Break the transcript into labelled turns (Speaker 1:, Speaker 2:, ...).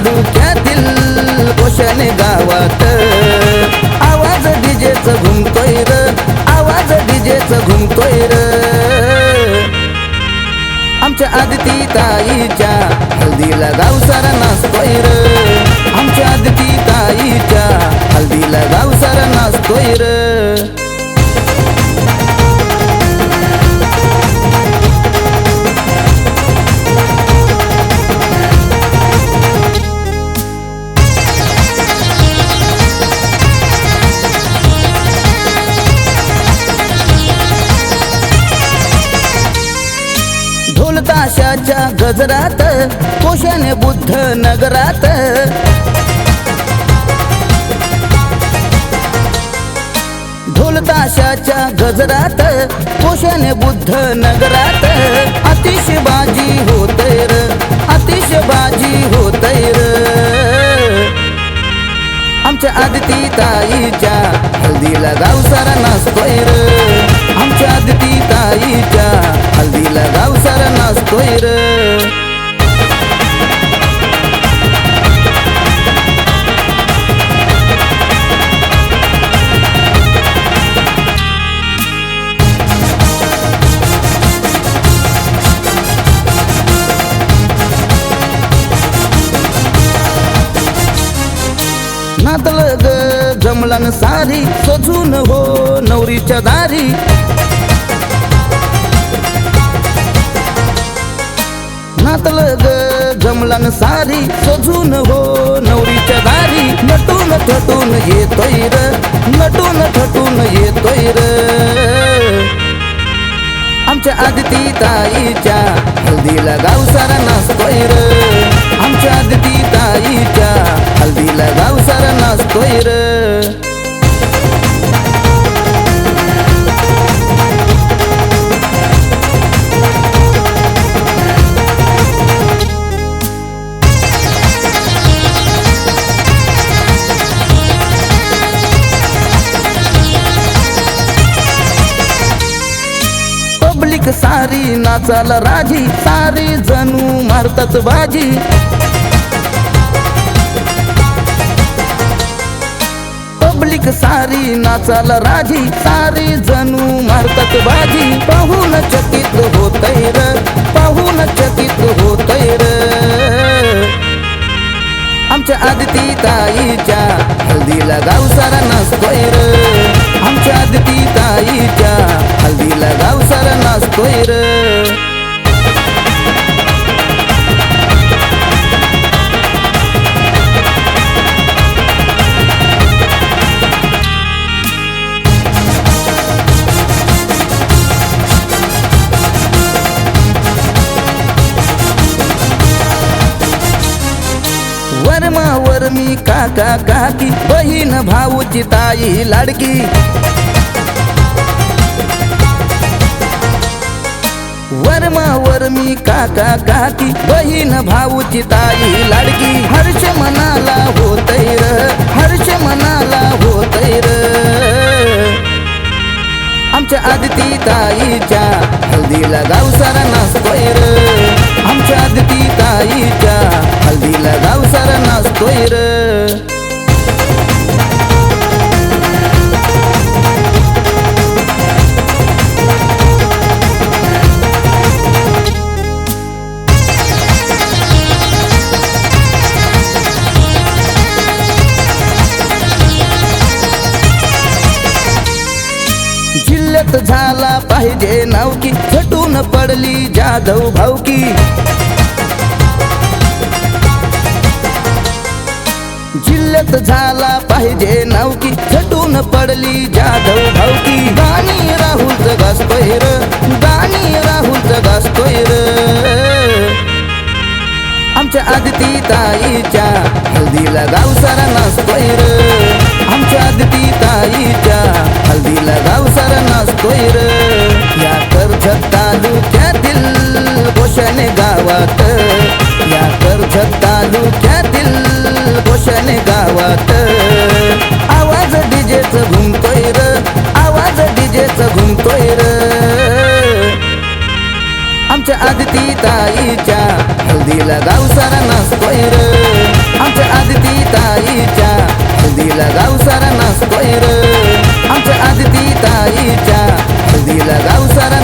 Speaker 1: तालुक्यातील कोशने गावात आवाज डीजेचा घुमतोय र, आवाज डीजेचा घुमतोय र। आमच्या आदिती ताईच्या हल्दीला गाव सारा नाचतोय र, आमच्या आदिती ताईच्या हल्दीला गाव सारा नाचतोय र। ढोल ताशाच्या गजरात कोशने बुद्ध नगरात ढोल ताशाच्या गजरात कोशने बुद्ध नगरात आतिषबाजी होतय र, आतिषबाजी होतय र। आमच्या आदिती ताईच्या हल्दीला गाव सारा नाचतोय र, आमच्या आदिती ताईच्या हल्दीला गाव सारा नाचतोय र। नातलं ग जमलन सारी सजून हो नवरीच्या दारी, नातलं ग जमलन सारी सजून हो नवरीच्या दारी। नटून थटून येतोय र, नटून थटून येतोय र। आमच्या आदिती ताईच्या हल्दीला गाव सारा नाचतोय र, आमच्या आदिती ताईच्या हल्दीला गाव सारा नाचतोय र। पब्लिक सारी नाचाला राजी, सारी जणू मारतात बाजी। पब्लिक सारी नाचाला राजी, सारी जणू मारतात बाजी। पाहून चकित होतय र, पाहून चकित होतय र। आमच्या आदिती ताईच्या हल्दीला गाव सारा नाचतोय र, आमच्या आदिती ताईच्या हल्दीला गाव सारा नाचतोय र। वरमावर मी काका काकी, बहीण भाऊची ताई लाडकी। वरमावर मी काका काकी, बहीण भाऊची ताई लाडकी। हर्ष मनाला होतय र, हर्ष मनाला होतय र। आमच्या आदिती ताईच्या हल्दीला गाव सारा नाचतोय र, आमच्या आदिती ताईच्या हल्दीला गाव सारा नाचतोय र। जिल्ह्यात झाला पाहिजे नावकी, झटून पडली जाधव भाऊकी। जिल्ह्यात झाला पाहिजे नावकी, झटून पडली जाधव भाऊकी। गाणी राहुल गाजतोय र, गाणी राहुल गाजतोय र। आमच्या आदिती ताईच्या हल्दीला गाव सारा नाचतोय र, आमच्या आदिती ताईच्या हल्दीला गाव सारा नाचतोय र। या कर्जत तालुक्यातील कोशने गावात, या कर्जत तालुक्यातील कोशने गावात आवाज डीजेचा घुमतोय र, आवाज डीजेचा घुमतोय र। आमच्या आदिती ताईच्या हल्दीला गाव सारा नाचतोय र, आदिती ताईच्या हळदीला गाव सारा नाचतोय र आमच्या आदिती ताईच्या हळदीला गाव सारा